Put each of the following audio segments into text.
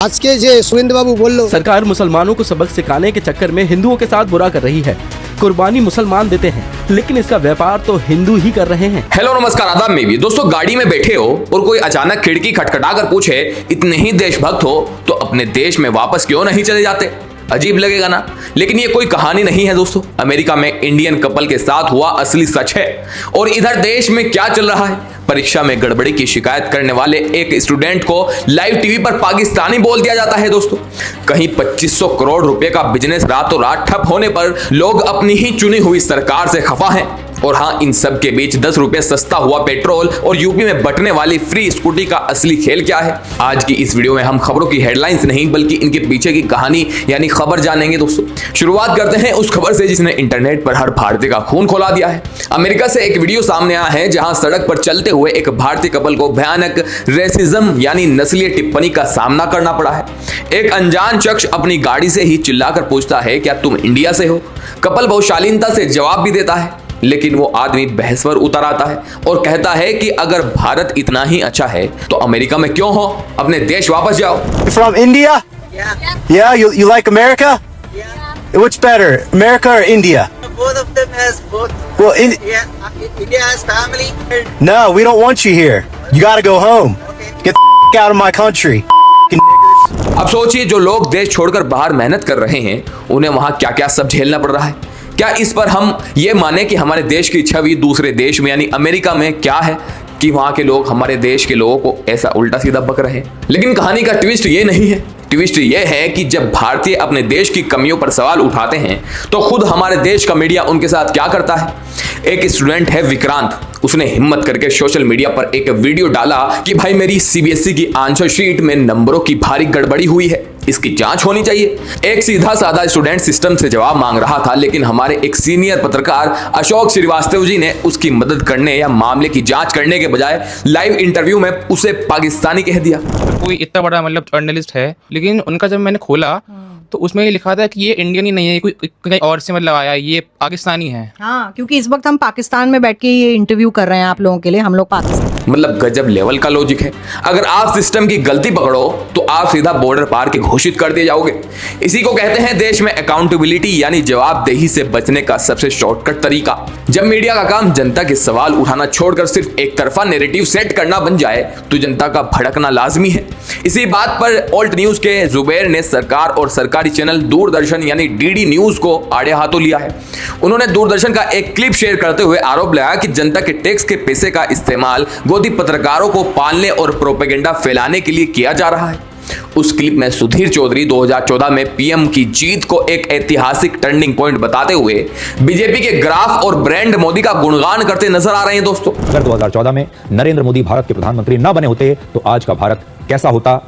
आज के जे सुरेंद्र बाबू बोल लो सरकार मुसलमानों को सबक सिखाने के चक्कर में हिंदुओं के साथ बुरा कर रही है। कुर्बानी मुसलमान देते हैं लेकिन इसका व्यापार तो हिंदू ही कर रहे हैं। हेलो नमस्कार आदाब में भी दोस्तों, गाड़ी में बैठे हो और कोई अचानक खिड़की खटखटा कर पूछे इतने ही देशभक्त हो तो अपने देश में वापस क्यों नहीं चले जाते? अजीब लगेगा ना, लेकिन ये कोई कहानी नहीं है दोस्तों। अमेरिका में इंडियन कपल के साथ हुआ असली सच है। और इधर देश में क्या चल रहा है? परीक्षा में गड़बड़ी की शिकायत करने वाले एक स्टूडेंट को लाइव टीवी पर पाकिस्तानी बोल दिया जाता है दोस्तों। कहीं 2500 करोड़ रुपए का बिजनेस रातों रात ठप होने पर लोग अपनी ही चुनी हुई सरकार से खफा हैं। और हाँ, इन सब के बीच 10 रुपए सस्ता हुआ पेट्रोल और यूपी में बंटने वाली फ्री स्कूटी का असली खेल क्या है? आज की इस वीडियो में हम खबरों की हेडलाइंस नहीं बल्कि इनके पीछे की कहानी यानी खबर जानेंगे दोस्तों। शुरुआत करते हैं उस खबर से जिसने इंटरनेट पर हर भारतीय का खून खौला दिया है। अमेरिका से एक वीडियो सामने आया है जहां सड़क पर चलते हुए एक भारतीय कपल को भयानक रेसिज्म यानी नस्लीय टिप्पणी का सामना करना पड़ा है। एक अनजान शख्स अपनी गाड़ी से ही चिल्लाकर पूछता है, क्या तुम इंडिया से हो? कपल बहुत शालीनता से जवाब भी देता है, लेकिन वो आदमी बहस पर उतर आता है और कहता है कि अगर भारत इतना ही अच्छा है तो अमेरिका में क्यों हो? अपने देश वापस जाओ। From India? Yeah, you like America? Yeah. Which better, America or India? Both of them has both. Well, India has family. no, we don't want you here. You gotta go home. Okay. Get the out of my country. अब सोचिए, जो लोग देश छोड़कर बाहर मेहनत कर रहे हैं उन्हें वहां क्या क्या सब झेलना पड़ रहा है। क्या इस पर हम ये माने कि हमारे देश की छवि दूसरे देश में यानी अमेरिका में क्या है कि वहां के लोग हमारे देश के लोगों को ऐसा उल्टा सीधा बक रहे हैं? लेकिन कहानी का ट्विस्ट ये नहीं है। ट्विस्ट ये है कि जब भारतीय अपने देश की कमियों पर सवाल उठाते हैं तो खुद हमारे देश का मीडिया उनके साथ क्या करता है। एक स्टूडेंट है विक्रांत, उसने हिम्मत करके सोशल मीडिया पर एक वीडियो डाला कि भाई मेरी सीबीएसई की आंसर शीट में नंबरों की भारी गड़बड़ी हुई है, इसकी जांच होनी चाहिए। एक सीधा साधा स्टूडेंट सिस्टम से जवाब मांग रहा था, लेकिन हमारे एक सीनियर पत्रकार अशोक श्रीवास्तव जी ने उसकी मदद करने या मामले की जांच करने के बजाय लाइव इंटरव्यू में उसे पाकिस्तानी कह दिया। कोई इतना बड़ा मतलब जर्नलिस्ट है, लेकिन उनका जब मैंने खोला तो उसमें ये लिखा था कि ये इंडियन ही नहीं है, कोई कहीं और से मतलब आया, ये पाकिस्तानी है। हाँ, क्योंकि इस वक्त हम पाकिस्तान में बैठ के ये इंटरव्यू कर रहे हैं आप लोगों के लिए, हम लोग पाकिस्तान। मतलब गजब लेवल का लॉजिक है। अगर आप सिस्टम की गलती पकड़ो तो आप सीधा बॉर्डर पार के घोषित कर दिए जाओगे। इसी को कहते हैं देश में अकाउंटेबिलिटी यानी जवाबदेही से बचने का सबसे शॉर्टकट तरीका। जब मीडिया का काम जनता के सवाल उठाना छोड़कर सिर्फ एक तरफा नैरेटिव सेट करना बन जाए तो जनता का भड़कना लाजमी है। इसी बात पर ऑल्ट न्यूज के जुबैर ने सरकार और सरकारी चैनल दूरदर्शन यानी डीडी न्यूज को आड़े हाथों लिया है। उन्होंने दूरदर्शन का एक क्लिप शेयर करते हुए आरोप लगाया कि जनता के टैक्स के पैसे का इस्तेमाल गोदी पत्रकारों को पालने और प्रोपेगेंडा फैलाने के लिए किया जा रहा है। उस क्लिप में सुधीर चौधरी 2014 में पीएम की जीत को एक ऐतिहासिक टर्निंग पॉइंट बताते हुए बीजेपी के ग्राफ और ब्रांड मोदी का गुणगान करते नजर आ रहे हैं दोस्तों। अगर 2014 में नरेंद्र मोदी भारत के प्रधानमंत्री न बने होते तो आज का भारत कैसा होता,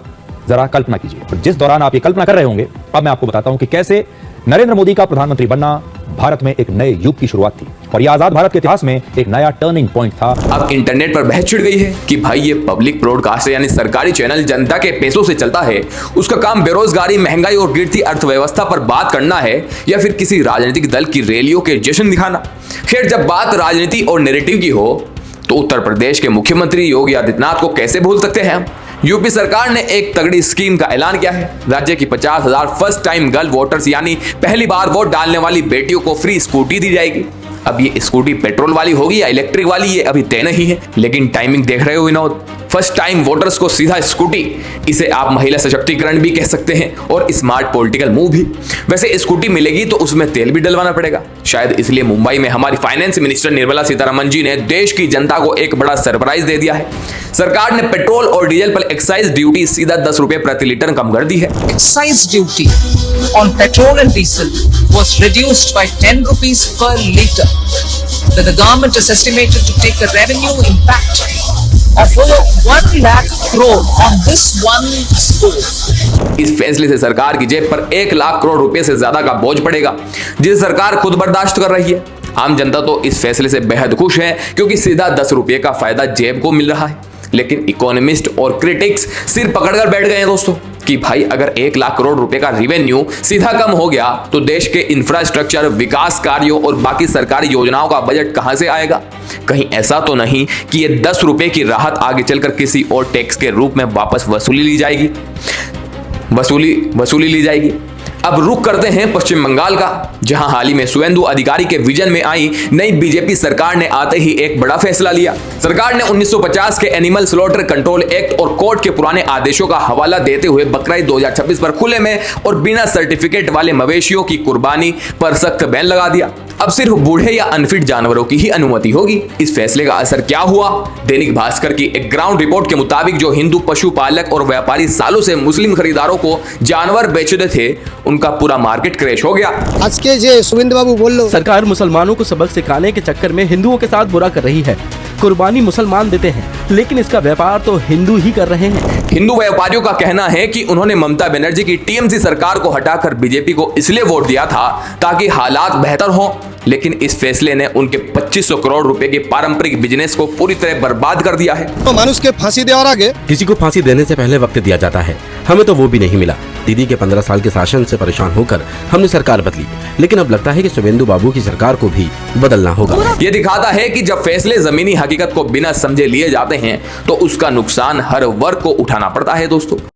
जरा कल्पना कीजिए। और जिस दौरान आप ये कल्पना कर रहे होंगे, अब मैं आपको बताता हूं कि कैसे नरेंद्र मोदी का प्रधानमंत्री बनना भारत में एक नए युग की शुरुआत थी और यह आजाद भारत के इतिहास में एक नया टर्निंग पॉइंट था। अब इंटरनेट पर बहस छिड़ गई है कि भाई ये पब्लिक ब्रॉडकास्ट यानी सरकारी चैनल जनता के पैसों से चलता है, उसका काम बेरोजगारी, महंगाई और गिरती अर्थव्यवस्था पर बात करना है या फिर किसी राजनीतिक दल की रैलियों के जश्न दिखाना। खैर, जब बात राजनीति और नैरेटिव की हो तो उत्तर प्रदेश के मुख्यमंत्री योगी आदित्यनाथ को कैसे भूल सकते हैं हम। यूपी सरकार ने एक तगड़ी स्कीम का ऐलान किया है। राज्य की 50,000 फर्स्ट टाइम गर्ल वोटर्स यानी पहली बार वोट डालने वाली बेटियों को फ्री स्कूटी दी जाएगी। अब ये स्कूटी पेट्रोल वाली होगी या इलेक्ट्रिक वाली, ये अभी तय नहीं है, लेकिन टाइमिंग देख रहे हो विनोद। फर्स्ट टाइम वोटर्स को सीधा स्कूटी, इसे आप महिला सशक्तिकरण भी कह सकते हैं और स्मार्ट पॉलिटिकल मूव भी। वैसे स्कूटी मिलेगी तो उसमें तेल भी डलवाना पड़ेगा, शायद इसलिए मुंबई में हमारी फाइनेंस मिनिस्टर निर्मला सीतारमण जी ने देश की जनता को एक बड़ा सरप्राइज दे दिया है। सरकार ने पेट्रोल और डीजल पर एक्साइज ड्यूटी सीधा 10 रुपए प्रति लीटर कम कर दी है। Excise duty on petrol and diesel was reduced by 10 rupees per litre. That the government is estimated to take a revenue impact of over 1 lakh crore on this one score. इस फैसले से सरकार की जेब पर 1 लाख करोड़ रुपए से ज्यादा का बोझ पड़ेगा, जिसे सरकार खुद बर्दाश्त कर रही है। आम जनता तो इस फैसले से बेहद खुश है क्योंकि सीधा 10 रुपए का फायदा जेब को मिल रहा है। लेकिन इकोनॉमिस्ट और क्रिटिक्स सिर पकड़कर बैठ गए हैं दोस्तों कि भाई अगर 1 लाख करोड़ रुपए का रेवेन्यू सीधा कम हो गया तो देश के इंफ्रास्ट्रक्चर, विकास कार्यों और बाकी सरकारी योजनाओं का बजट कहां से आएगा? कहीं ऐसा तो नहीं कि ये 10 रुपए की राहत आगे चलकर किसी और टैक्स के रूप में वापस वसूली ली जाएगी? वसूली ली जाएगी। अब रुक करते हैं पश्चिम बंगाल का, जहां हाल ही में शुवेंदु अधिकारी के विजन में आई नई बीजेपी सरकार ने आते ही एक बड़ा फैसला लिया। सरकार ने 1950 के एनिमल स्लॉटर कंट्रोल एक्ट और कोर्ट के पुराने आदेशों का हवाला देते हुए बकरा ईद 2026 पर खुले में और बिना सर्टिफिकेट वाले मवेशियों की कुर्बानी पर सख्त बैन लगा दिया। अब सिर्फ बूढ़े या अनफिट जानवरों की ही अनुमति होगी। इस फैसले का असर क्या हुआ? दैनिक भास्कर की एक ग्राउंड रिपोर्ट के मुताबिक जो हिंदू पशुपालक और व्यापारी सालों से मुस्लिम खरीदारों को जानवर बेचते थे, उनका पूरा मार्केट क्रैश हो गया। आज के जे शुभेंदु बाबू बोल सरकार मुसलमानों को सबक सिखाने के चक्कर में हिंदुओं के साथ बुरा कर रही है। कुर्बानी मुसलमान देते हैं, लेकिन इसका व्यापार तो हिंदू ही कर रहे हैं। हिंदू व्यापारियों का कहना है कि उन्होंने ममता बनर्जी की टीएमसी सरकार को हटाकर बीजेपी को इसलिए वोट दिया था ताकि हालात बेहतर हों, लेकिन इस फैसले ने उनके 2500 करोड़ रुपए के पारंपरिक बिजनेस को पूरी तरह बर्बाद कर दिया है। तो मानुष के फांसी देवर आगे किसी को फांसी देने से पहले वक्त दिया जाता है, हमें तो वो भी नहीं मिला। दीदी के 15 साल के शासन से परेशान होकर हमने सरकार बदली, लेकिन अब लगता है कि शुवेंदु बाबू की सरकार को भी बदलना होगा। ये दिखाता है कि जब फैसले जमीनी हकीकत को बिना समझे लिए जाते हैं तो उसका नुकसान हर वर्ग को उठाना पड़ता है दोस्तों।